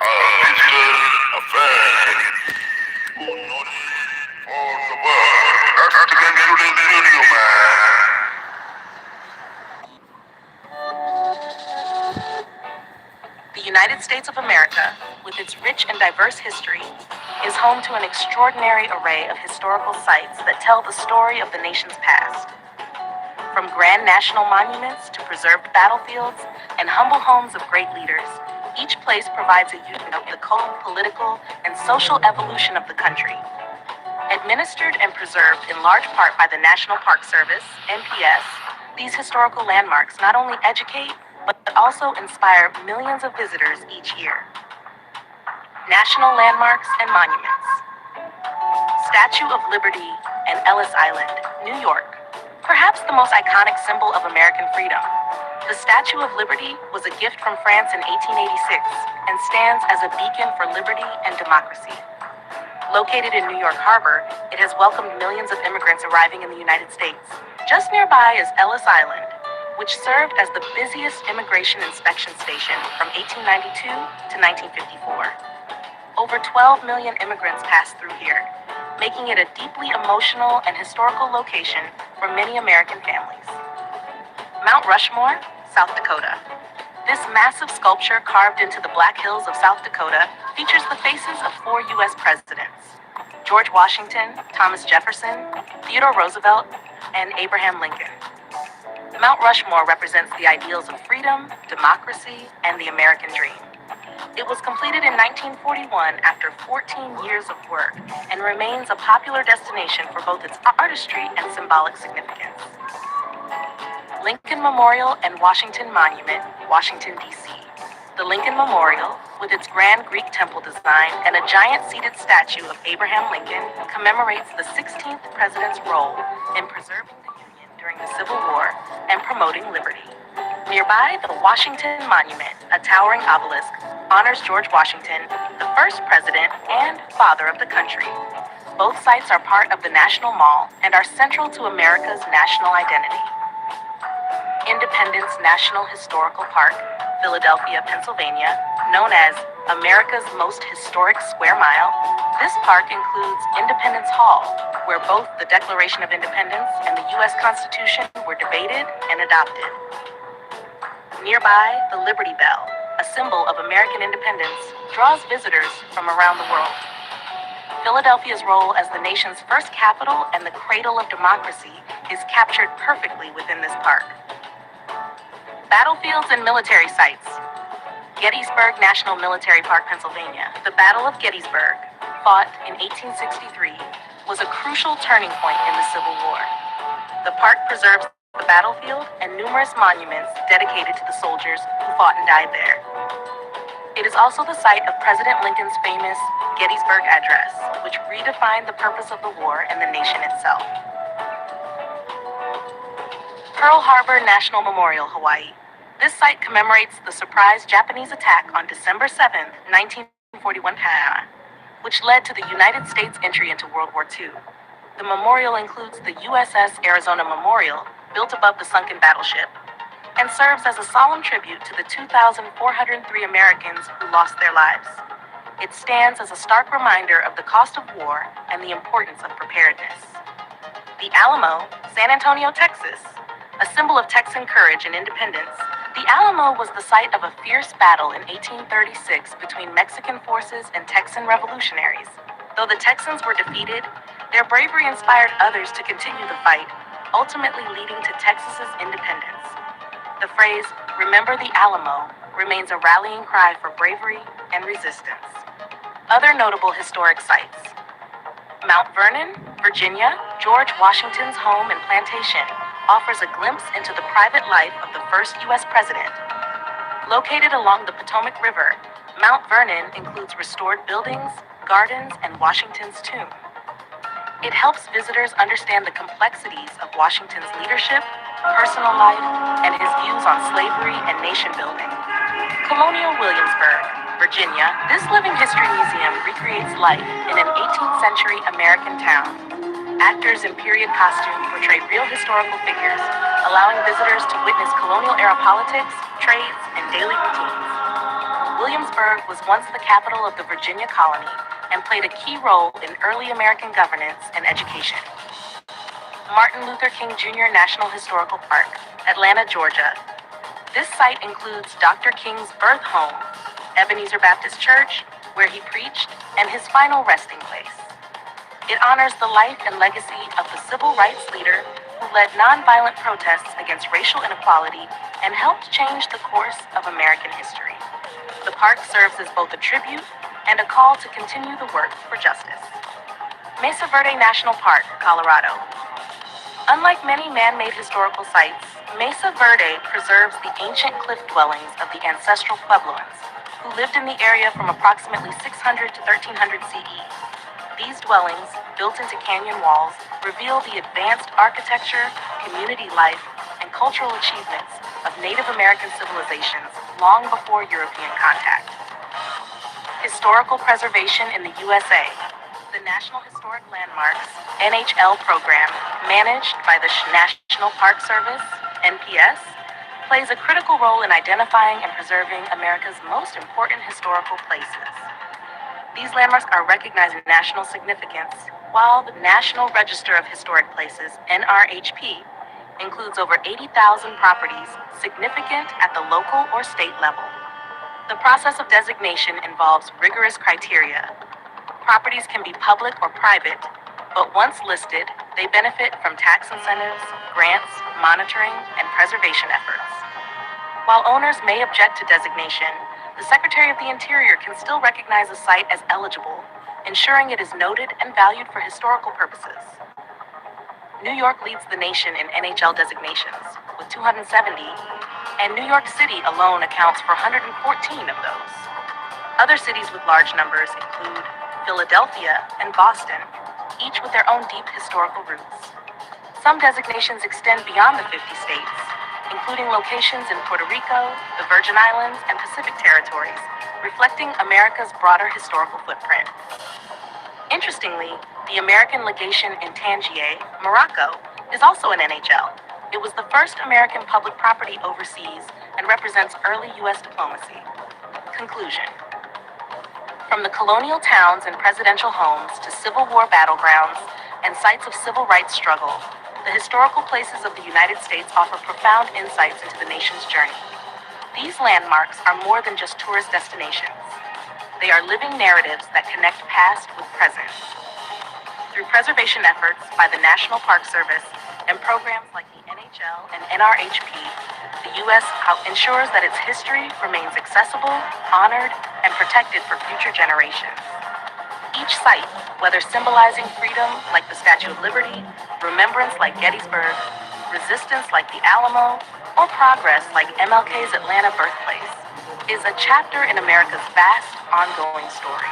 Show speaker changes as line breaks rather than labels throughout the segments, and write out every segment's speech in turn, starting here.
Physical affairs. Oh, notice all the world. That's again today's video, man.
The United States of America, with its rich and diverse history, is home to an extraordinary array of historical sites that tell the story of the nation's past. From grand national monuments to preserved battlefields and humble homes of great leaders, each place provides a view of the cultural, political, and social evolution of the country. Administered and preserved in large part by the National Park Service, NPS, these historical landmarks not only educate, but also inspire millions of visitors each year. National Landmarks and Monuments. Statue of Liberty and Ellis Island, New York. Perhaps the most iconic symbol of American freedom. The Statue of Liberty was a gift from France in 1886 and stands as a beacon for liberty and democracy. Located in New York Harbor, it has welcomed millions of immigrants arriving in the United States. Just nearby is Ellis Island, which served as the busiest immigration inspection station from 1892 to 1954. Over 12 million immigrants passed through here, making it a deeply emotional and historical location for many American families. Mount Rushmore, South Dakota. This massive sculpture carved into the Black Hills of South Dakota features the faces of 4 U.S. presidents: George Washington, Thomas Jefferson, Theodore Roosevelt, and Abraham Lincoln. Mount Rushmore represents the ideals of freedom, democracy, and the American dream. It was completed in 1941 after 14 years of work and remains a popular destination for both its artistry and symbolic significance. Lincoln Memorial and Washington Monument, Washington, D.C. The Lincoln Memorial, with its grand Greek temple design and a giant seated statue of Abraham Lincoln, commemorates the 16th president's role in preserving the Union during the Civil War and promoting liberty. Nearby, the Washington Monument, a towering obelisk, honors George Washington, the first president and father of the country. Both sites are part of the National Mall and are central to America's national identity. Independence National Historical Park, Philadelphia, Pennsylvania, known as America's most historic square mile, this park includes Independence Hall, where both the Declaration of Independence and the U.S. Constitution were debated and adopted. Nearby, the Liberty Bell, a symbol of American independence, draws visitors from around the world. Philadelphia's role as the nation's first capital and the cradle of democracy is captured perfectly within this park. Battlefields and military sites. Gettysburg National Military Park, Pennsylvania. The Battle of Gettysburg, fought in 1863, was a crucial turning point in the Civil War. The park preserves the battlefield and numerous monuments dedicated to the soldiers who fought and died there. It is also the site of President Lincoln's famous Gettysburg Address, which redefined the purpose of the war and the nation itself. Pearl Harbor National Memorial, Hawaii. This site commemorates the surprise Japanese attack on December 7, 1941, which led to the United States' entry into World War II. The memorial includes the USS Arizona Memorial, built above the sunken battleship, and serves as a solemn tribute to the 2,403 Americans who lost their lives. It stands as a stark reminder of the cost of war and the importance of preparedness. The Alamo, San Antonio, Texas. A symbol of Texan courage and independence, the Alamo was the site of a fierce battle in 1836 between Mexican forces and Texan revolutionaries. Though the Texans were defeated, their bravery inspired others to continue the fight, ultimately leading to Texas's independence. The phrase, "Remember the Alamo," remains a rallying cry for bravery and resistance. Other notable historic sites. Mount Vernon, Virginia, George Washington's home and plantation, offers a glimpse into the private life of the first U.S. president. Located along the Potomac River, Mount Vernon includes restored buildings, gardens, and Washington's tomb. It helps visitors understand the complexities of Washington's leadership, personal life, and his views on slavery and nation building. Colonial Williamsburg, Virginia, this living history museum recreates life in an 18th century American town. Actors in period costume portray real historical figures, allowing visitors to witness colonial era politics, trades, and daily routines. Williamsburg was once the capital of the Virginia colony and played a key role in early American governance and education. Martin Luther King Jr. National Historical Park, Atlanta, Georgia. This site includes Dr. King's birth home, Ebenezer Baptist Church, where he preached, and his final resting place. It honors the life and legacy of the civil rights leader who led nonviolent protests against racial inequality and helped change the course of American history. The park serves as both a tribute and a call to continue the work for justice. Mesa Verde National Park, Colorado. Unlike many man-made historical sites, Mesa Verde preserves the ancient cliff dwellings of the ancestral Puebloans, who lived in the area from approximately 600 to 1300 CE. These dwellings, built into canyon walls, reveal the advanced architecture, community life, and cultural achievements of Native American civilizations long before European contact. Historical preservation in the USA. The National Historic Landmarks (NHL) program, managed by the National Park Service (NPS), plays a critical role in identifying and preserving America's most important historical places. These landmarks are recognized in national significance, while the National Register of Historic Places (NRHP) includes over 80,000 properties significant at the local or state level. The process of designation involves rigorous criteria. Properties can be public or private, but once listed, they benefit from tax incentives, grants, monitoring, and preservation efforts. While owners may object to designation, the Secretary of the Interior can still recognize a site as eligible, ensuring it is noted and valued for historical purposes. New York leads the nation in NHL designations, with 270, and New York City alone accounts for 114 of those. Other cities with large numbers include Philadelphia and Boston, each with their own deep historical roots. Some designations extend beyond the 50 states, including locations in Puerto Rico, the Virgin Islands, and Pacific territories, reflecting America's broader historical footprint. Interestingly, the American legation in Tangier, Morocco, is also an NHL. It was the first American public property overseas and represents early U.S. diplomacy. Conclusion. From the colonial towns and presidential homes to Civil War battlegrounds and sites of civil rights struggle, the historical places of the United States offer profound insights into the nation's journey. These landmarks are more than just tourist destinations. They are living narratives that connect past with present. Through preservation efforts by the National Park Service and programs like the NHL and NRHP, the U.S. ensures that its history remains accessible, honored, and protected for future generations. Each site, whether symbolizing freedom like the Statue of Liberty, remembrance like Gettysburg, resistance like the Alamo, or progress like MLK's Atlanta birthplace, is a chapter in America's vast, ongoing story.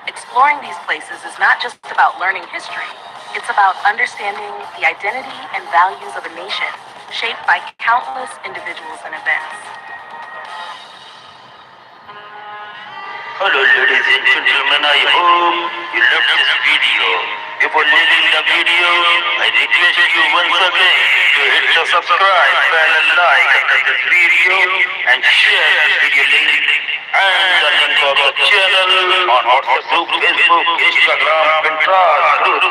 Exploring these places is not just about learning history, it's about understanding the identity and values of a nation shaped by countless individuals and events.
Hello ladies and gentlemen, I hope you loved this video. Before leaving the video, I request you once again to hit the subscribe button and like this video and share this video link and the link of the channel on WhatsApp group, Facebook, Instagram, Pinterest group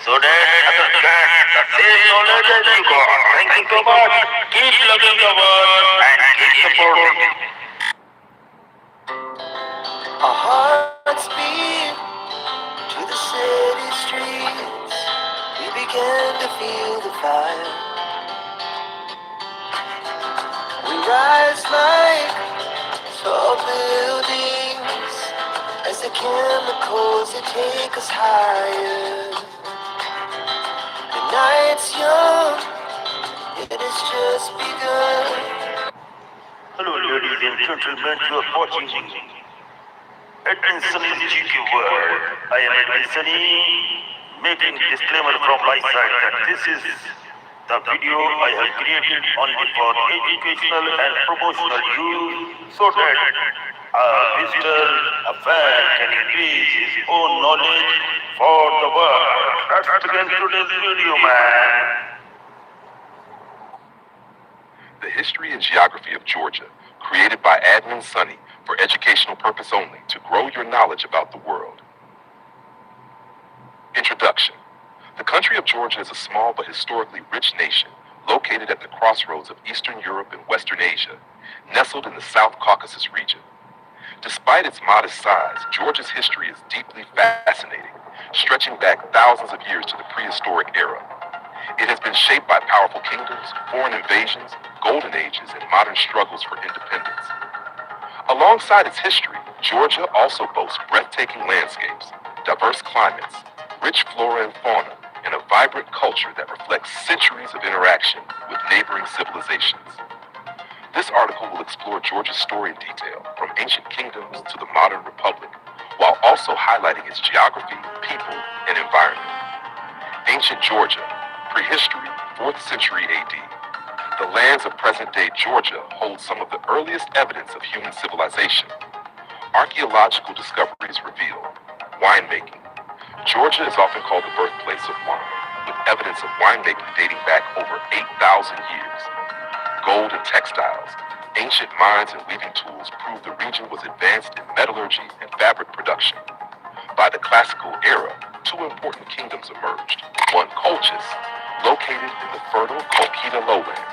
so that others get the same knowledge as you got. Thank you so much. Keep loving the world and keep supporting.
Our hearts beat to the city streets. We began to feel the fire. We rise like tall buildings as the chemicals that take us higher. The night's young, it has just begun.
Hello ladies and gentlemen, you are watching Edwin Sunny's GQ World. I am Edwin Sunny, making disclaimer from my side that this is the video I have created only for educational and promotional use so that a visitor, a fan can increase his own knowledge for the world. Let's begin today's video, man.
The History and Geography of Georgia, created by Admin Sunny for educational purpose only, to grow your knowledge about the world. Introduction. The country of Georgia is a small but historically rich nation located at the crossroads of Eastern Europe and Western Asia, nestled in the South Caucasus region. Despite its modest size, Georgia's history is deeply fascinating, stretching back thousands of years to the prehistoric era. It has been shaped by powerful kingdoms, foreign invasions, golden ages, and modern struggles for independence. Alongside its history, Georgia also boasts breathtaking landscapes, diverse climates, rich flora and fauna, and a vibrant culture that reflects centuries of interaction with neighboring civilizations. This article will explore Georgia's story in detail, from ancient kingdoms to the modern republic, while also highlighting its geography, people, and environment. Ancient Georgia, prehistory, 4th century AD. The lands of present-day Georgia hold some of the earliest evidence of human civilization. Archaeological discoveries reveal winemaking. Georgia is often called the birthplace of wine, with evidence of winemaking dating back over 8,000 years. Gold and textiles. Ancient mines and weaving tools prove the region was advanced in metallurgy and fabric production. By the classical era, two important kingdoms emerged. One, Colchis, located in the fertile Colchida lowland,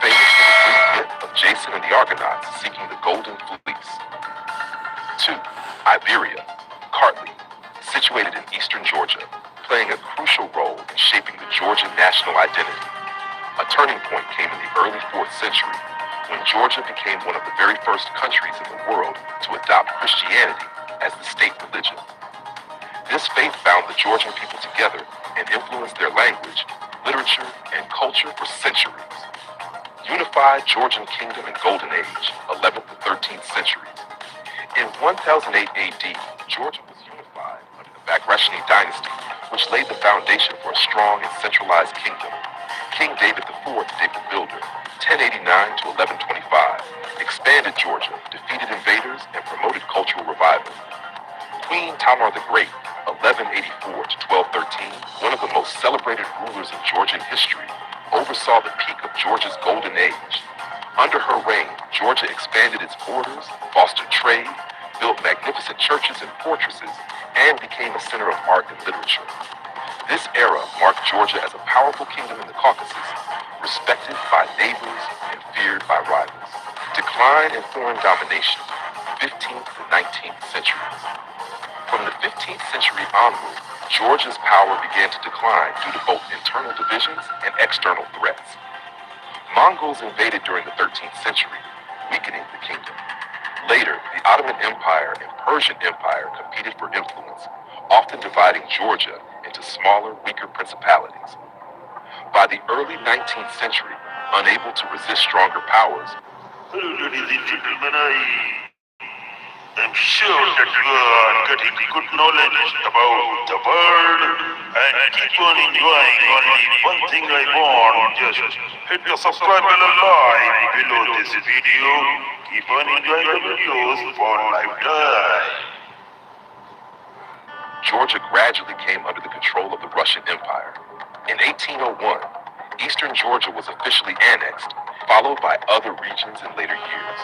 famous for the Greek myth of Jason and the Argonauts seeking the Golden Fleece. Two, Iberia, Kartli, situated in eastern Georgia, playing a crucial role in shaping the Georgian national identity. A turning point came in the early 4th century, when Georgia became one of the very first countries in the world to adopt Christianity as the state religion. This faith bound the Georgian people together and influenced their language, literature, and culture for centuries. Unified Georgian Kingdom and Golden Age, 11th to 13th centuries. In 1008 AD, Georgia was unified under the Bagrationi dynasty, which laid the foundation for a strong and centralized kingdom. King David IV, David the Builder, 1089 to 1125, expanded Georgia, defeated invaders, and promoted cultural revival. Queen Tamar the Great, 1184 to 1213, one of the most celebrated rulers in Georgian history, oversaw the peak of Georgia's golden age. Under her reign, Georgia expanded its borders, fostered trade, built magnificent churches and fortresses, and became a center of art and literature. This era marked Georgia as a powerful kingdom in the Caucasus, respected by neighbors and feared by rivals. Decline in foreign domination, 15th to 19th centuries. From the 15th century onward, Georgia's power began to decline due to both internal divisions and external threats. Mongols invaded during the 13th century, weakening the kingdom. Later, the Ottoman Empire and Persian Empire competed for influence, often dividing Georgia into smaller, weaker principalities. By the early 19th century, unable to resist stronger powers,
Ladies and gentlemen, I'm sure that you are getting good knowledge about the world and keep on enjoying. Only one thing I want, just hit the subscribe button like below this video. Keep on enjoying the videos for lifetime.
Georgia gradually came under the control of the Russian Empire. In 1801, eastern Georgia was officially annexed, followed by other regions in later years.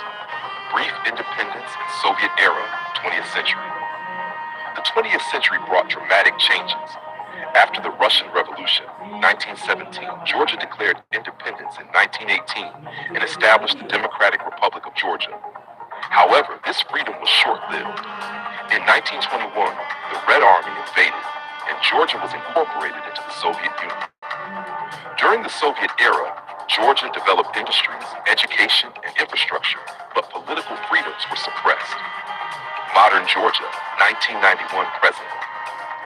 Brief independence in Soviet era, 20th century. The 20th century brought dramatic changes. After the Russian Revolution, 1917, Georgia declared independence in 1918 and established the Democratic Republic of Georgia. However, this freedom was short-lived. In 1921, the Red Army invaded, and Georgia was incorporated into the Soviet Union. During the Soviet era, Georgia developed industries, education, and infrastructure, but political freedoms were suppressed. Modern Georgia, 1991 present.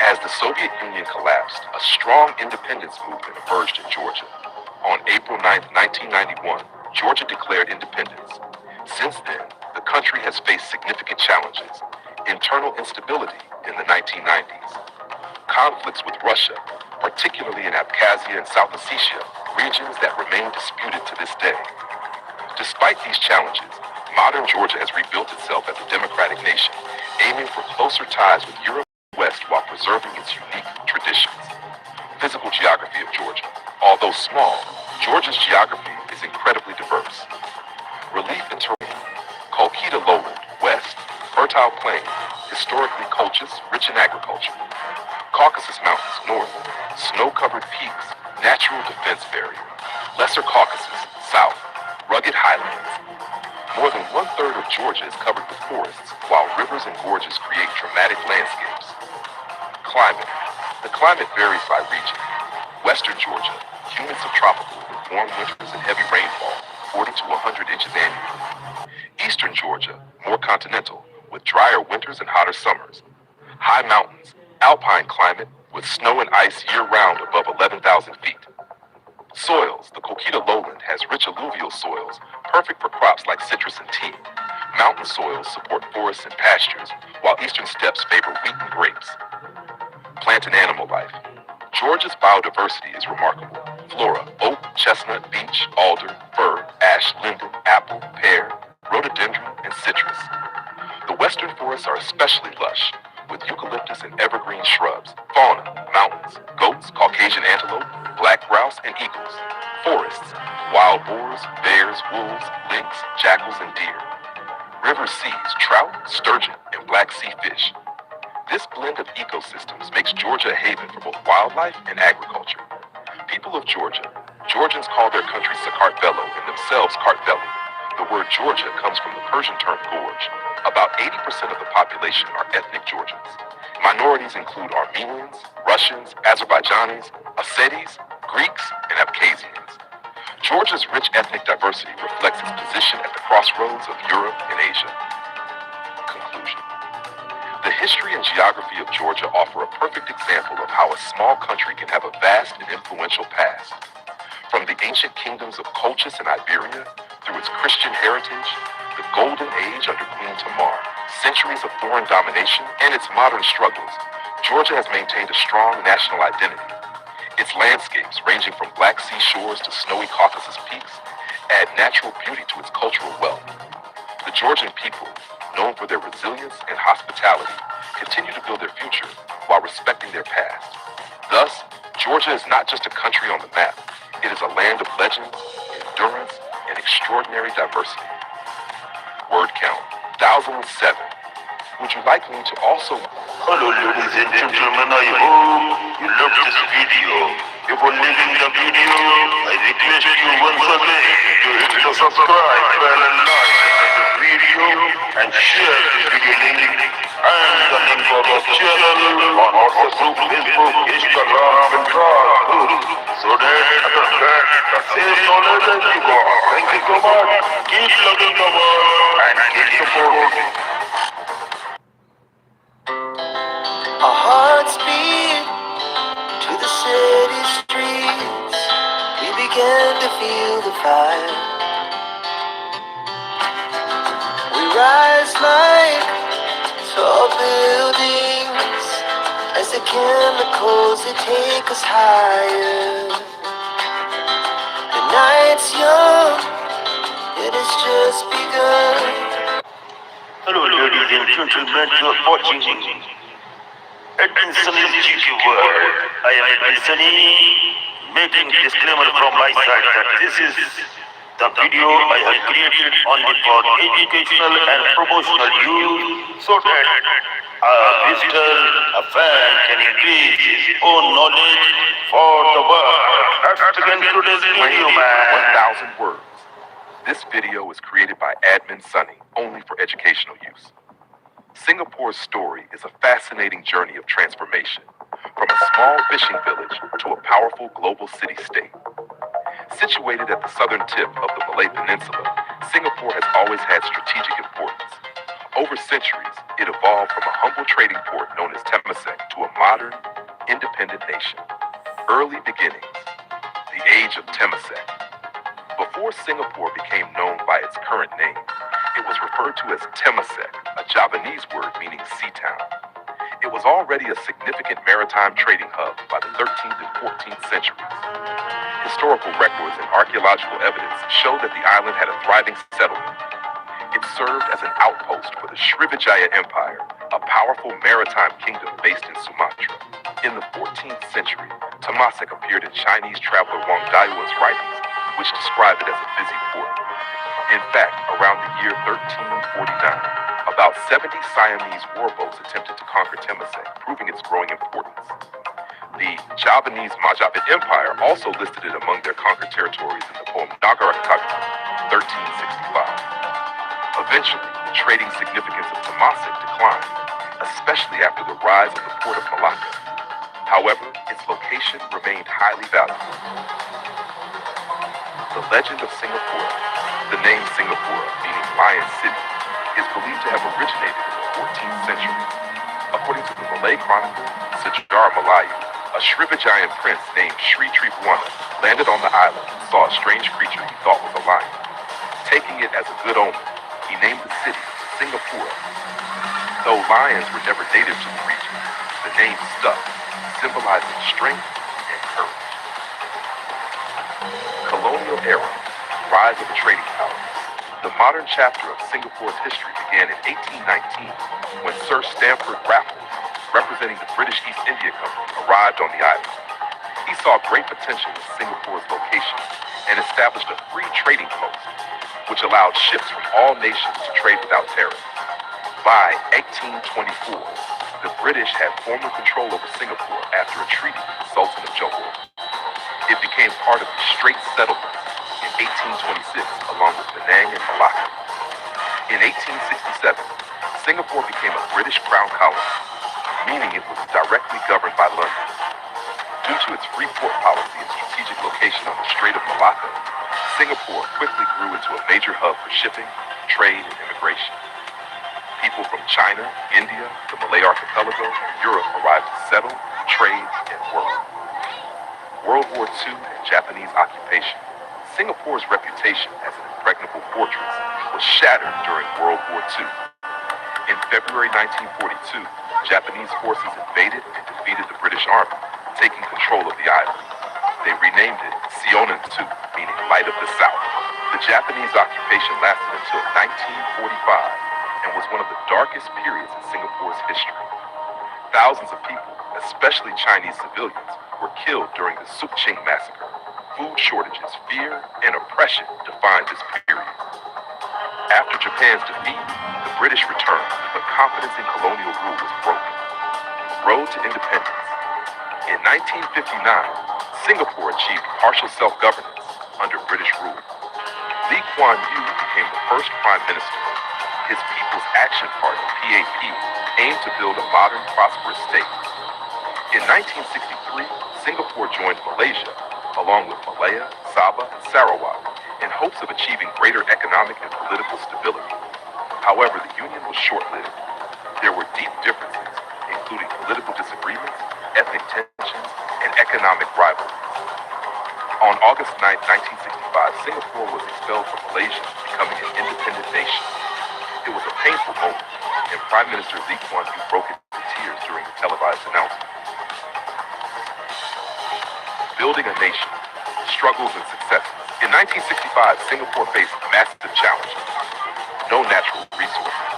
As the Soviet Union collapsed, a strong independence movement emerged in Georgia. On April 9, 1991, Georgia declared independence. Since then, the country has faced significant challenges. Internal instability in the 1990s. Conflicts with Russia, particularly in Abkhazia and South Ossetia, regions that remain disputed to this day. Despite these challenges, modern Georgia has rebuilt itself as a democratic nation, aiming for closer ties with Europe and the West while preserving its unique traditions. Physical geography of Georgia. Although small, Georgia's geography is incredibly diverse. Relief and terrain. Colchida lowland, west, fertile plain, historically cultured, rich in agriculture. Caucasus Mountains, north, snow-covered peaks, natural defense barrier. Lesser Caucasus, south, rugged highlands. More than one-third of Georgia is covered with forests, while rivers and gorges create dramatic landscapes. Climate. The climate varies by region. Western Georgia, humid subtropical with warm winters and heavy rainfall, 40 to 100 inches annually. Eastern Georgia, more continental, with drier winters and hotter summers. High mountains, alpine climate with snow and ice year-round above 11,000 feet. Soils. The Coquita lowland has rich alluvial soils, perfect for crops like citrus and tea. Mountain soils support forests and pastures, while eastern steppes favor wheat and grapes. Plant and animal life. Georgia's biodiversity is remarkable. Flora: oak, chestnut, beech, alder, fir, ash, linden, apple, pear, rhododendron, and citrus. The western forests are especially lush, with eucalyptus and evergreen shrubs. Fauna: mountains, goats, Caucasian antelope, black grouse, and eagles. Forests: wild boars, bears, wolves, lynx, jackals, and deer. River seas: trout, sturgeon, and black sea fish. This blend of ecosystems makes Georgia a haven for both wildlife and agriculture. People of Georgia. Georgians call their country Sakartvelo and themselves Kartveli. The word Georgia comes from the Persian term gorge. About 80% of the population are ethnic Georgians. Minorities include Armenians, Russians, Azerbaijanis, Ossetis, Greeks, and Abkhazians. Georgia's rich ethnic diversity reflects its position at the crossroads of Europe and Asia. Conclusion. The history and geography of Georgia offer a perfect example of how a small country can have a vast and influential past. From the ancient kingdoms of Colchis and Iberia, through its Christian heritage, the golden age under Queen Tamar, centuries of foreign domination, and its modern struggles, Georgia has maintained a strong national identity. Its landscapes, ranging from Black Sea shores to snowy Caucasus peaks, add natural beauty to its cultural wealth. The Georgian people, known for their resilience and hospitality, continue to build their future while respecting their past. Thus, Georgia is not just a country on the map. It is a land of legends, endurance, and extraordinary diversity. Word count, 1,007. Would you like me to also...
Hello ladies and gentlemen, I hope you love this video. Before leaving the video, I request you once again to hit the subscribe bell and like this video and share this video link and the link of the channel on WhatsApp group, Facebook, Instagram and group so that the same knowledge as you got. Thank you so much. Keep loving the world and keep supporting.
Our hearts beat to the city streets. We began to feel the fire. We rise like tall buildings as the chemicals they take us higher. The night's young, it has just begun.
Hello ladies and gentlemen, you are watching Edwin Sunny's GQ World. I am Edwin Sunny, making disclaimer from my side that this is the video I have created only for educational and promotional use so that a visitor, a fan can increase his own knowledge for the world. Let's begin today's video, man.
1,000 words. This video is created by Admin Sunny, only for educational use. Singapore's story is a fascinating journey of transformation, from a small fishing village to a powerful global city-state. Situated at the southern tip of the Malay Peninsula, Singapore has always had strategic importance. Over centuries, it evolved from a humble trading port known as Temasek to a modern, independent nation. Early beginnings, the age of Temasek. Before Singapore became known by its current name, it was referred to as Temasek, a Javanese word meaning sea town. It was already a significant maritime trading hub by the 13th and 14th centuries. Historical records and archaeological evidence show that the island had a thriving settlement. It served as an outpost for the Srivijaya Empire, a powerful maritime kingdom based in Sumatra. In the 14th century, Temasek appeared in Chinese traveler Wang Dayuan's writings, which describe it as a busy port. In fact, around the year 1349, a About 70 Siamese warboats attempted to conquer Temaset, proving its growing importance. The Javanese Majapahit Empire also listed it among their conquered territories in the poem Nagarakaga, 1365. Eventually, the trading significance of Temaset declined, especially after the rise of the port of Malacca. However, its location remained highly valuable. The legend of Singapore, the name Singapore, meaning Lion City, is believed to have originated in the 14th century. According to the Malay chronicler Sejarah Melayu, a Srivijayan prince named Sri Tribhuwana landed on the island and saw a strange creature he thought was a lion. Taking it as a good omen, he named the city Singapore. Though lions were never native to the region, the name stuck, symbolizing strength and courage. Colonial era, rise of a trading power. The modern chapter of Singapore's history began in 1819 when Sir Stamford Raffles, representing the British East India Company, arrived on the island. He saw great potential in Singapore's location and established a free trading post, which allowed ships from all nations to trade without tariffs. By 1824, the British had formal control over Singapore after a treaty with the Sultan of Johor. It became part of the Straits Settlements in 1826, along with Penang and Malacca. In 1867, Singapore became a British crown colony, meaning it was directly governed by London. Due to its free port policy and strategic location on the Strait of Malacca, Singapore quickly grew into a major hub for shipping, trade, and immigration. People from China, India, the Malay Archipelago, and Europe arrived to settle, trade, and work. World War II and Japanese occupation. Singapore's reputation as an impregnable fortress was shattered during World War II. In February 1942, Japanese forces invaded and defeated the British Army, taking control of the island. They renamed it Sionan-tu, meaning Light of the South. The Japanese occupation lasted until 1945 and was one of the darkest periods in Singapore's history. Thousands of people, especially Chinese civilians, were killed during the Suk Ching massacre. Food shortages, fear, and oppression defined this period. After Japan's defeat, the British returned, but confidence in colonial rule was broken. Road to independence. In 1959, Singapore achieved partial self-governance under British rule. Lee Kuan Yew became the first prime minister. His People's Action Party, PAP, aimed to build a modern, prosperous state. In 1963, Singapore joined Malaysia, along with Malaya, Sabah, and Sarawak, in hopes of achieving greater economic and political stability. However, the union was short-lived. There were deep differences, including political disagreements, ethnic tensions, and economic rivalries. On August 9, 1965, Singapore was expelled from Malaysia, becoming an independent nation. It was a painful moment, and Prime Minister Lee Kuan Yew broke into tears during the televised announcement. Building a nation, struggles and successes. In 1965, Singapore faced massive challenges. No natural resources,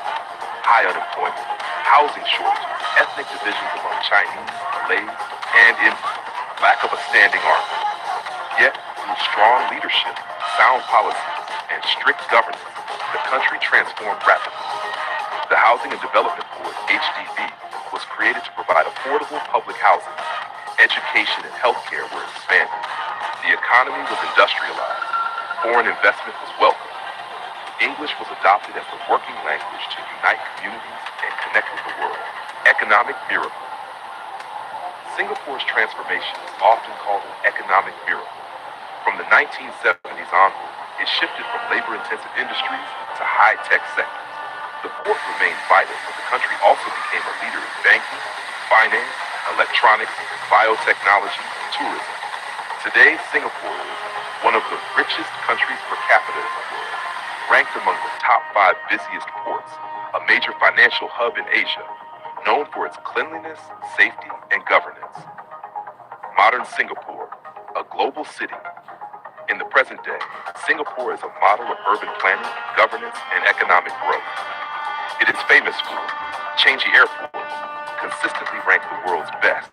high unemployment, housing shortages, ethnic divisions among Chinese, Malays, and Indians, lack of a standing army. Yet, through strong leadership, sound policies, and strict governance, the country transformed rapidly. The Housing and Development Board, HDB, was created to provide affordable public housing. Education and healthcare were expanded. The economy was industrialized. Foreign investment was welcomed. English was adopted as the working language to unite communities and connect with the world. Economic miracle. Singapore's transformation is often called an economic miracle. From the 1970s onward, it shifted from labor-intensive industries to high-tech sectors. The port remained vital, but the country also became a leader in banking, finance, electronics, biotechnology, and tourism. Today, Singapore is one of the richest countries per capita in the world, ranked among the top 5 busiest ports, a major financial hub in Asia, known for its cleanliness, safety, and governance. Modern Singapore, a global city. In the present day, Singapore is a model of urban planning, governance, and economic growth. It is famous for Changi Airport, consistently ranked the world's best,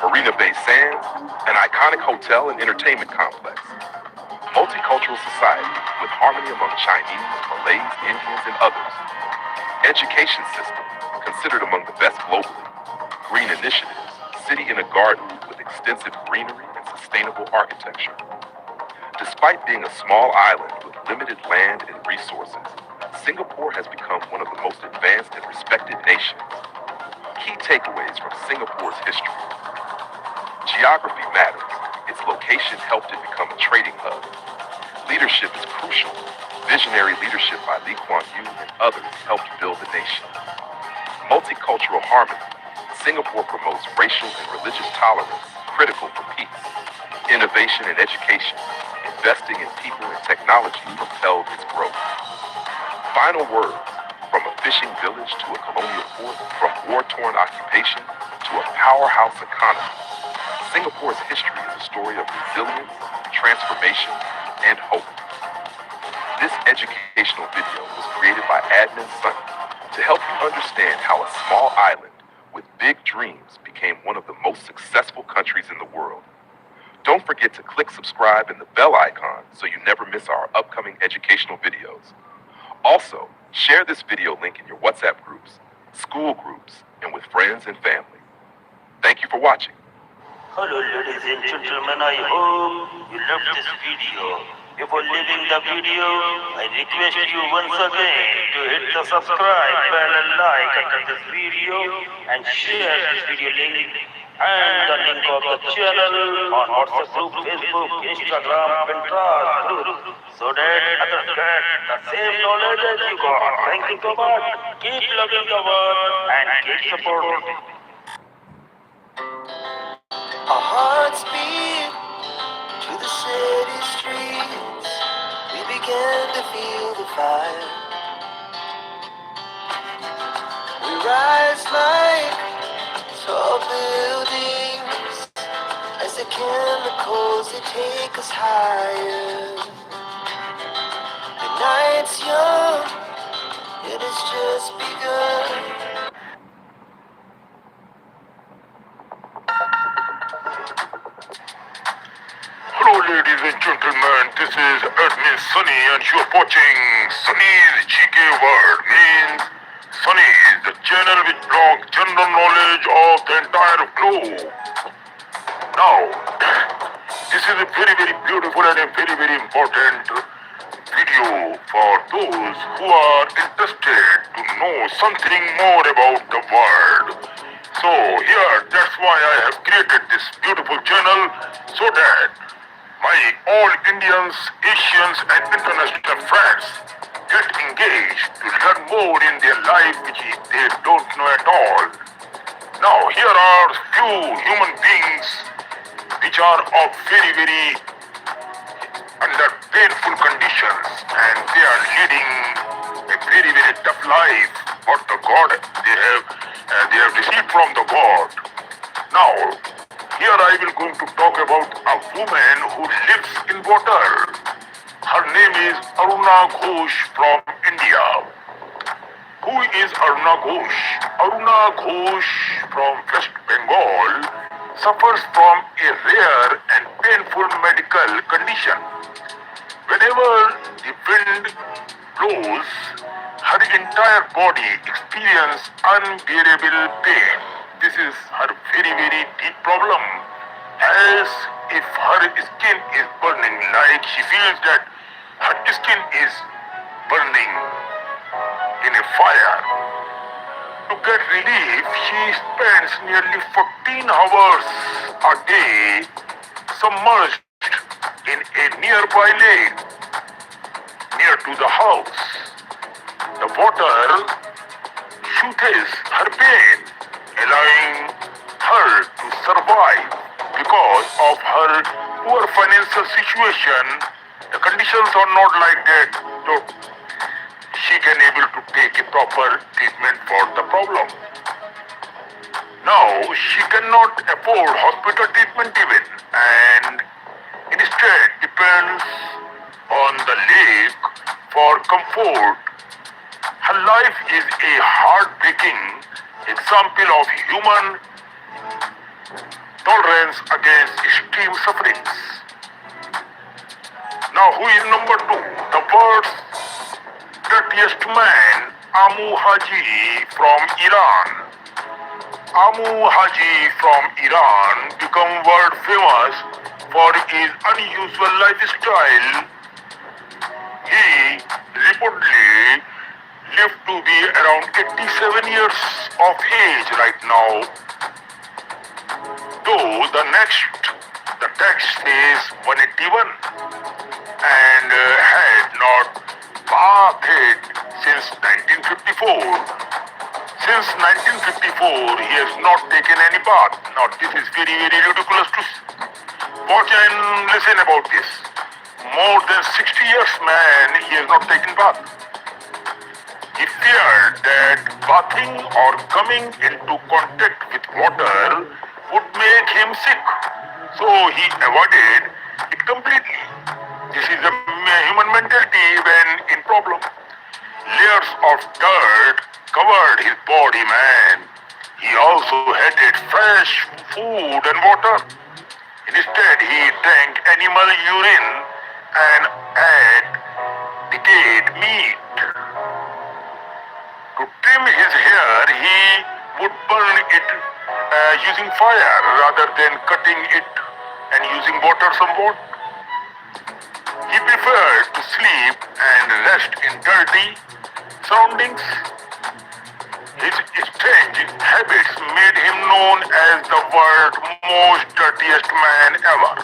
Marina Bay Sands, an iconic hotel and entertainment complex, multicultural society with harmony among Chinese, Malays, Indians, and others, education system, considered among the best globally. Green initiatives, city in a garden with extensive greenery and sustainable architecture. Despite being a small island with limited land and resources, Singapore has become one of the most advanced and respected nations. Key takeaways from Singapore's history. Geography matters. Its location helped it become a trading hub. Leadership is crucial. Visionary leadership by Lee Kuan Yew and others helped build the nation. Multicultural harmony. Singapore promotes racial and religious tolerance, critical for peace. Innovation and education. Investing in people and technology propelled its growth. Final words. From a fishing village to a colonial port, from war-torn occupation to a powerhouse economy, Singapore's history is a story of resilience, transformation, and hope. This educational video was created by Admin Sunny to help you understand how a small island with big dreams became one of the most successful countries in the world. Don't forget to click subscribe and the bell icon so you never miss our upcoming educational videos. Also, share this video link in your WhatsApp groups, school groups, and with friends and family. Thank you for watching.
Hello ladies and gentlemen, I hope you loved this video. Before leaving the video, I request you once again to hit the subscribe bell and like under this video and share this video link and the link of the channel on WhatsApp group, Facebook, Instagram, Pinterest group so that others get the same knowledge as you got. Thank you so much. Keep loving the world and keep supporting.
Our hearts beat to the city streets. We began to feel the fire. We rise like tall buildings as the chemicals they take us higher. The night's young, it has just begun.
Hello ladies and gentlemen, this is Admin Sunny and you're watching Sunny's GK World. Means Sunny is the channel which blogs general knowledge of the entire globe. Now, this is a very beautiful and a very important video for those who are interested to know something more about the world. So here, that's why I have created this beautiful channel so that my all Indians, Asians and international friends get engaged to learn more in their life which they don't know at all. Now here are few human beings which are of very under painful conditions and they are leading a very tough life what the God they have received from the God. Now here I will going to talk about a woman who lives in water. Her name is Aruna Ghosh from India. Who is Aruna Ghosh? Aruna Ghosh from West Bengal suffers from a rare and painful medical condition. Whenever the wind blows, her entire body experiences unbearable pain. This is her very deep problem, as if her skin is burning, like she feels that her skin is burning in a fire. To get relief, she spends nearly 14 hours a day submerged in a nearby lake near to the house. The water soothes her pain, allowing her to survive. Because of her poor financial situation, the conditions are not like that, so she can able to take a proper treatment for the problem. Now she cannot afford hospital treatment even, and instead depends on the lake for comfort. Her life is a heartbreaking example of human tolerance against extreme sufferings. Now who is number 2? The world's dirtiest man Amu Haji from Iran. Amu Haji from Iran became world famous for his unusual lifestyle. He reportedly lived to be around 87 years of age right now, though the text says 181, and had not bathed since 1954. Since 1954, he has not taken any bath. Now, this is very, very ridiculous to watch and listen about this. More than 60 years, man, he has not taken bath. He feared that bathing or coming into contact with water would make him sick, so he avoided it completely. This is a human mentality when in problem. Layers of dirt covered his body, man. He also hated fresh food and water. Instead, he drank animal urine and ate decayed meat. To trim his hair, he would burn it using fire rather than cutting it and using water somewhat. He preferred to sleep and rest in dirty surroundings. His strange habits made him known as the world's most dirtiest man ever.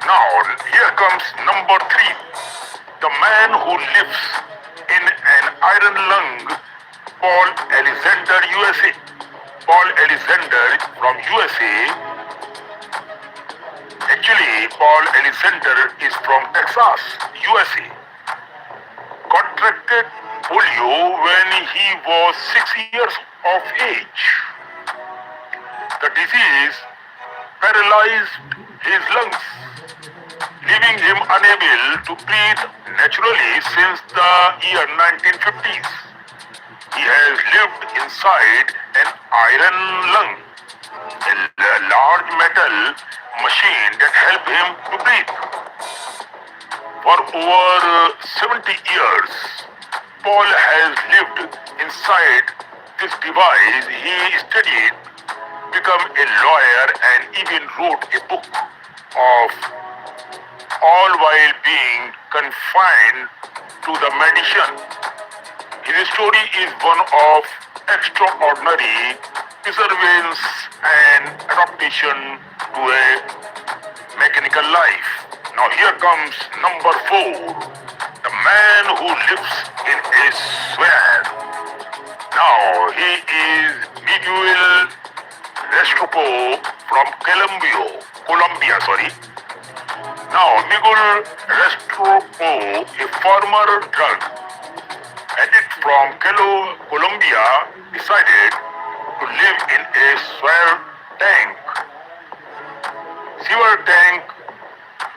Now, here comes number 3. The man who lives in an iron lung, Paul Alexander, USA. Paul Alexander from USA. Actually, Paul Alexander is from Texas, USA. Contracted polio when he was 6 years of age. The disease paralyzed his lungs, leaving him unable to breathe naturally since the year 1950s. He has lived inside an iron lung, a large metal machine that helped him to breathe. For over 70 years, Paul has lived inside this device. He studied, became a lawyer, and even wrote a book of all while being confined to the medicine. His story is one of extraordinary perseverance and adaptation to a mechanical life. Now here comes number 4. The man who lives in a swamp. Now he is Miguel Restrepo from Colombia. Now Miguel Restrepo, a former drug addict from Colombia, decided to live in a sewer tank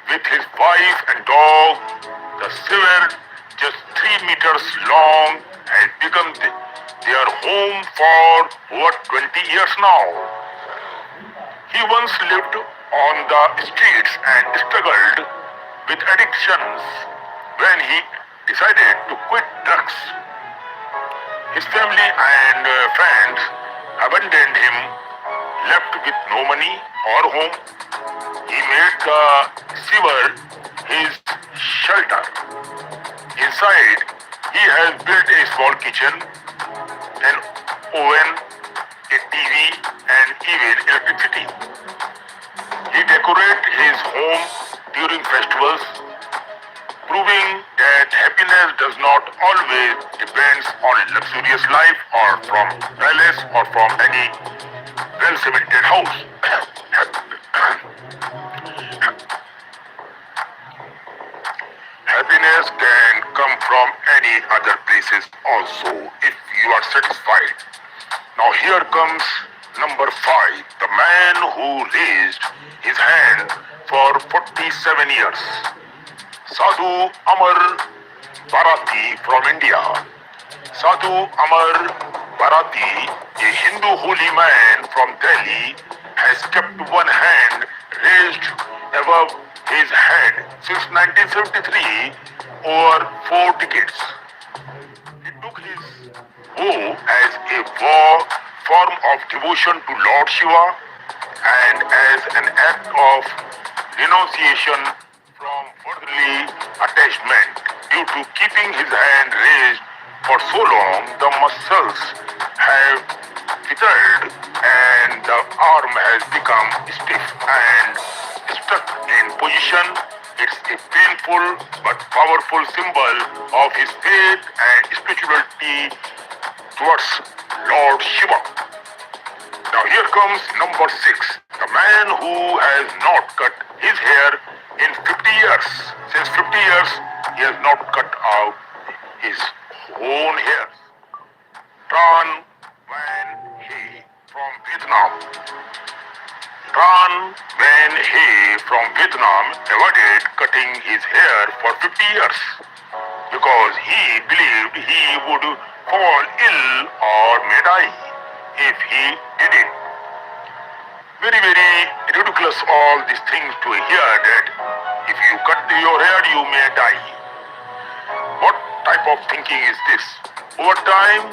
with his wife and dog. The sewer, just 3 meters long, has become their home for over 20 years now. He once lived on the streets and struggled with addictions. When he decided to quit drugs, his family and friends abandoned him, left with no money or home. He made the sewer his shelter. Inside, he has built a small kitchen, an oven, a TV, and even electricity. He decorates his home during festivals, proving that happiness does not always depend on luxurious life or from palace or from any well-cemented house. Happiness can come from any other places also if you are satisfied. Now here comes number 5. The man who raised his hand for 47 years. Sadhu Amar Bharati from India. Sadhu Amar Bharati, a Hindu holy man from Delhi, has kept one hand raised above his head since 1973, over 4 decades. He took bow as a form of devotion to Lord Shiva and as an act of renunciation from worldly attachment. Due to keeping his hand raised for so long, the muscles have withered and the arm has become stiff and stuck in position. It's a painful but powerful symbol of his faith and spirituality towards Lord Shiva. Now here comes number 6. The man who has not cut his hair in 50 years. Since 50 years, he has not cut out his own hair. Tran Van He from Vietnam. Tran Van He from Vietnam avoided cutting his hair for 50 years because he believed he would fall ill or may die if he did it. Very, very ridiculous all these things to hear that if you cut your hair you may die. What type of thinking is this? Over time,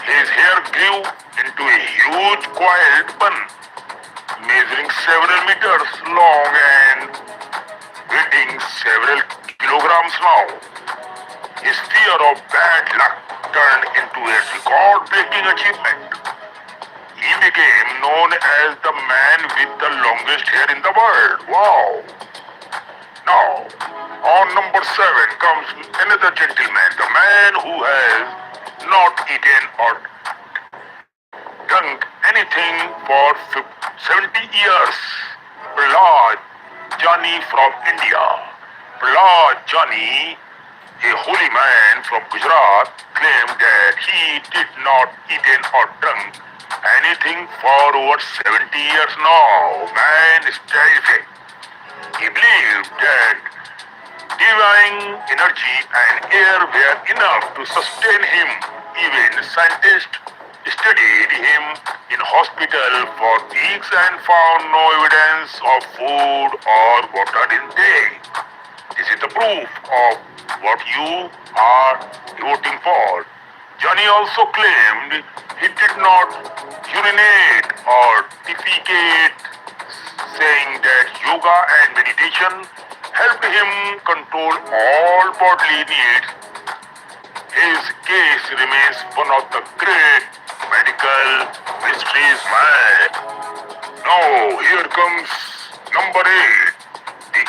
his hair grew into a huge coiled bun, measuring several meters long and weighing several kilograms now. His fear of bad luck turned into a record-breaking achievement. He became known as the man with the longest hair in the world. Wow! Now, on number 7 comes another gentleman, the man who has not eaten or drunk anything for 70 years. Prahlad Jani from India. Prahlad Jani, a holy man from Gujarat, claimed that he did not eaten or drunk anything for over 70 years now. Man is terrific. He believed that divine energy and air were enough to sustain him. Even scientists studied him in hospital for weeks and found no evidence of food or water intake. This is the proof of what you are voting for. Johnny also claimed he did not urinate or defecate, saying that yoga and meditation helped him control all bodily needs. His case remains one of the great medical mysteries, man. Now, here comes number 8. The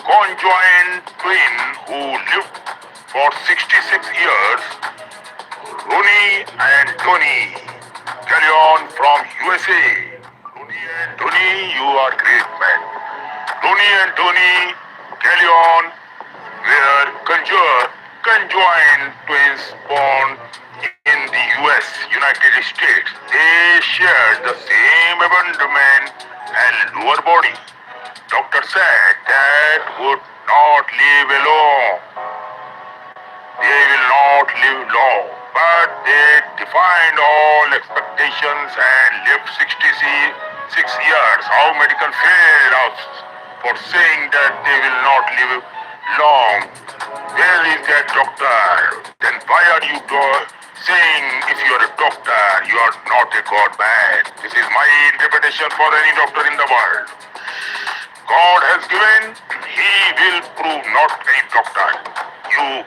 conjoined twin who lived for 66 years, Rooney and Tony Gallon from USA. Rooney and Tony, you are great, man. Rooney and Tony Gallon were conjoined twins born in the US, United States. They shared the same abdomen and lower body. Doctor said that would not live alone. They will not live long, but they defied all expectations and lived 66 years. How medical failed us for saying that they will not live long. Where is that doctor? Then why are you saying if you are a doctor, you are not a God man? This is my interpretation for any doctor in the world. God has given, he will prove not any doctor. You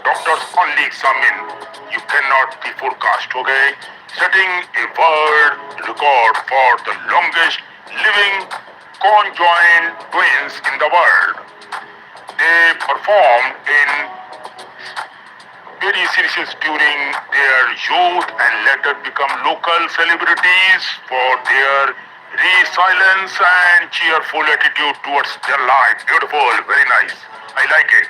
doctors only examine, you cannot be forecast, okay? Setting a world record for the longest living conjoined twins in the world. They performed in very serious during their youth and later become local celebrities for their resilience and cheerful attitude towards their life. Beautiful, very nice. I like it.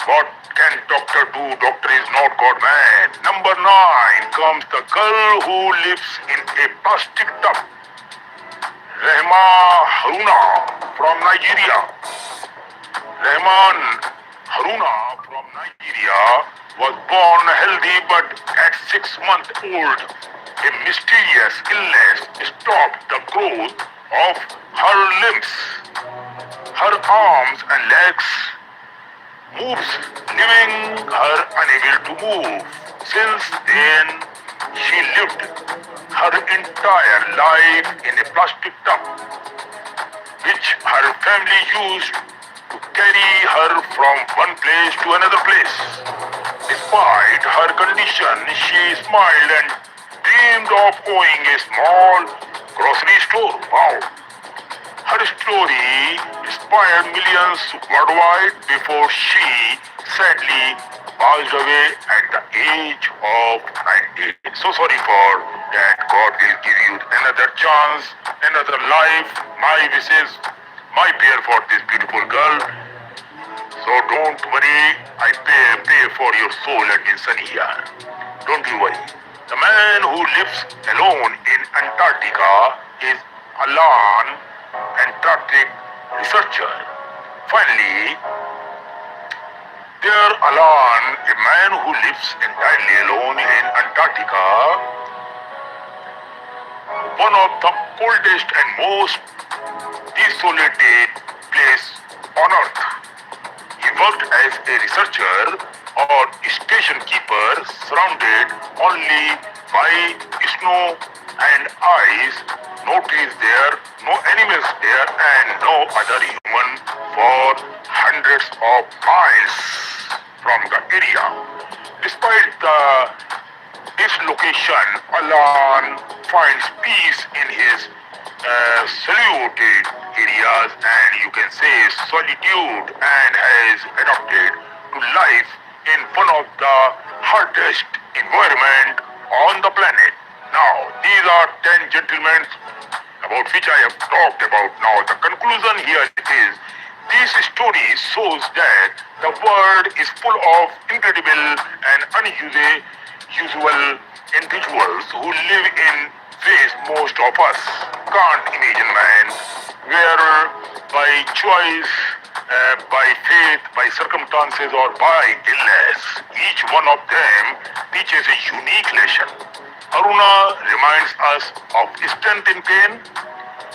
What can doctor do? Doctor is not God man. Number 9 comes the girl who lives in a plastic tub. Rehma Haruna from Nigeria. Rahman Haruna from Nigeria was born healthy, but at 6 months old, a mysterious illness stopped the growth of her limbs. Her arms and legs moves, leaving her unable to move. Since then, she lived her entire life in a plastic tub, which her family used to carry her from one place to another place. Despite her condition, she smiled and dreamed of owning a small grocery store. Wow! Her story inspired millions worldwide before she sadly passed away at the age of 90. So sorry for that. God will give you another chance, another life. My wishes, my prayer for this beautiful girl. So don't worry, I pray for your soul and insania. Don't you worry. The man who lives alone in Antarctica is Alan, Antarctic researcher. Finally, there Alan, a man who lives entirely alone in Antarctica, one of the coldest and most desolated place on earth. He worked as a researcher or station keeper, surrounded only by snow and ice, no trees there, no animals there, and no other human for hundreds of miles from the area. Despite this location, Alan finds peace in his saluted areas, and you can say solitude, and has adapted to life in one of the hardest environment on the planet. Now, these are 10 gentlemen about which I have talked about. Now, the conclusion here is this story shows that the world is full of incredible and unusual individuals who live in ways most of us can't imagine, man, where by choice, by faith, by circumstances, or by illness, each one of them teaches a unique lesson. Aruna reminds us of strength in pain.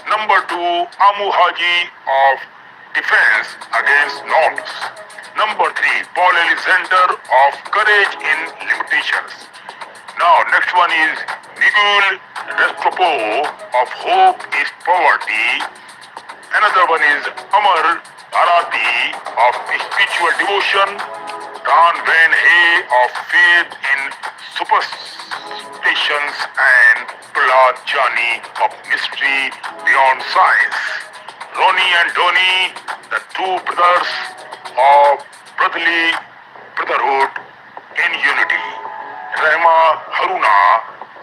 Number two, Amu Haji of defense against norms. Number three, Paul Alexander of courage in limitations. Now, next one is Miguel Restrepo of hope is poverty. Another one is Amar Arati of spiritual devotion. Dan Van Hay of faith in superstitions, and Prahlad Jani of mystery beyond science. Ronnie and Donnie, the two brothers of brotherhood in unity. Rehma Haruna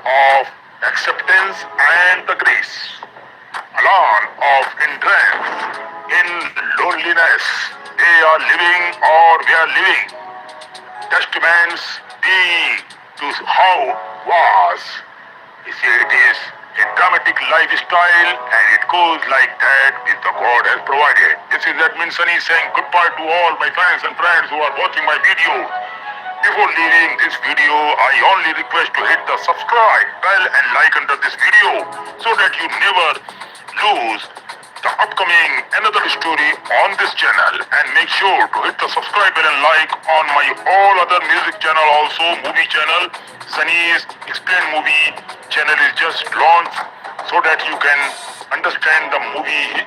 of acceptance and the grace. Alan of endurance in loneliness. They are living or we are living. Testaments be to how was. You see, it is a dramatic lifestyle, and it goes like that with the God has provided. This is Admin Sunny saying goodbye to all my fans and friends who are watching my video. Before leaving this video, I only request to hit the subscribe bell and like under this video so that you never lose the upcoming another story on this channel, and make sure to hit the subscribe bell and like on my all other music channel, also movie channel. Sunny's Explain Movie channel is just launched so that you can understand the movie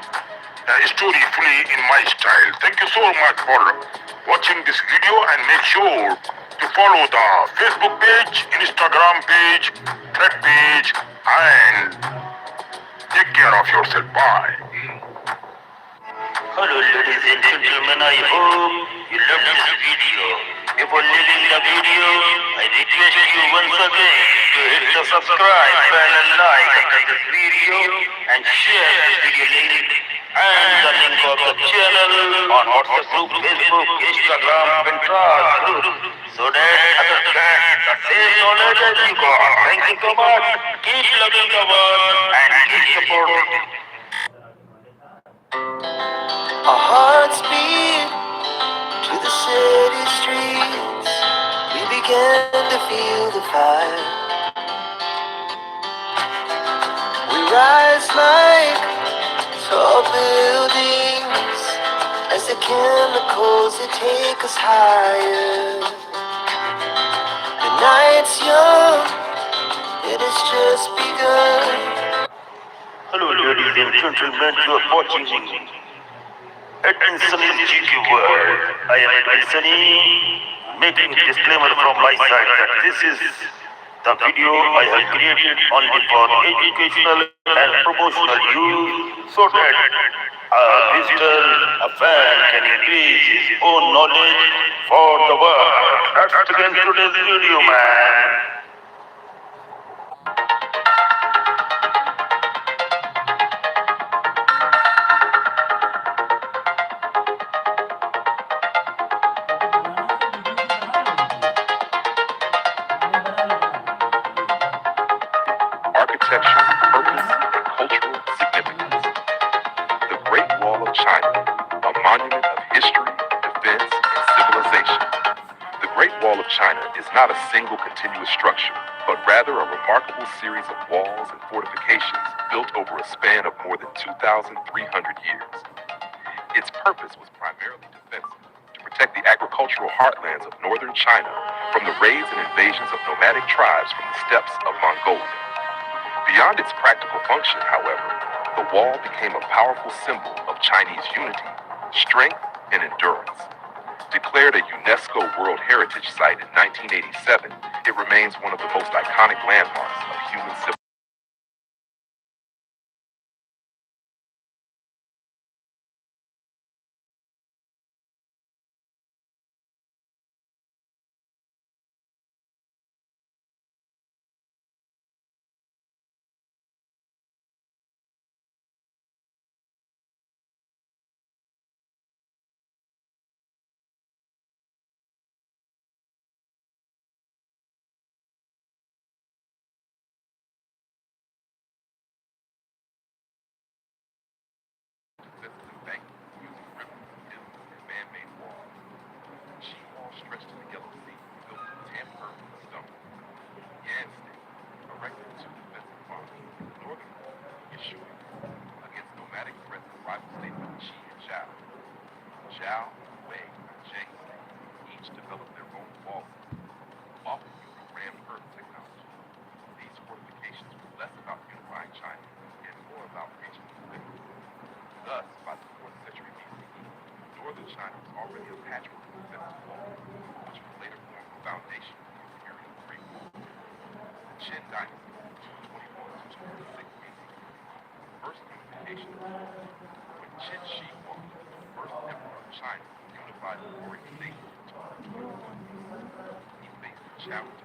story fully in my style. Thank you so much for watching this video, and make sure to follow the Facebook page, Instagram page, Thread page, and take care of yourself. Bye.
Hello ladies and gentlemen, I hope you love this video. Before leaving the video, I request you once again to hit the subscribe bell and like under this video, and share this video link and the link of the channel on WhatsApp group, Facebook, Instagram, Pinterest group, so that others get the same knowledge as you got. Thank you so much. Keep loving the world and keep supporting.
Our hearts beat to the city streets. We began to feel the fire. We rise like tall buildings as the chemicals that take us higher. The night's young, it has just begun.
Hello, ladies and gentlemen, you are watching Edwin Sunny's GQ World. I am Edwin Sunny, making a disclaimer from my side that this is the video I have created only for educational and promotional use so that a visitor, a fan can increase his own knowledge for the world. That's again today's video, man.
Architecture, purpose, and cultural significance. The Great Wall of China, a monument of history, defense, and civilization. The Great Wall of China is not a single continuous structure, but rather a remarkable series of walls and fortifications built over a span of more than 2,300 years. Its purpose was primarily defensive, to protect the agricultural heartlands of northern China from the raids and invasions of nomadic tribes from the steppes of Mongolia. Beyond its practical function, however, the wall became a powerful symbol of Chinese unity, strength, and endurance. Declared a UNESCO World Heritage Site in 1987, it remains one of the most iconic landmarks of human civilization. Using rivers, hills, and man-made walls. Sheet walls stretched to the Yellow Sea, built from tamper and stone. Yan state, erected two defensive fronts. The northern wall, Yishui, against nomadic threats of rival states like Qi and Zhao. Zhao, Wei, and Zhang states each developed their own wall system, often using rammed earth technology. These fortifications were less about unifying China and more about reaching the limits. Thus, by the 4th century BCE, northern China was already a patchwork of defensive walls, which would later form the foundation for the imperial Great Wall. The Qin Dynasty, 221 to 206 BCE, first unification of China, when Qin Shi Huang, the first emperor of China, unified the warring states in 221 BCE. He faced a challenge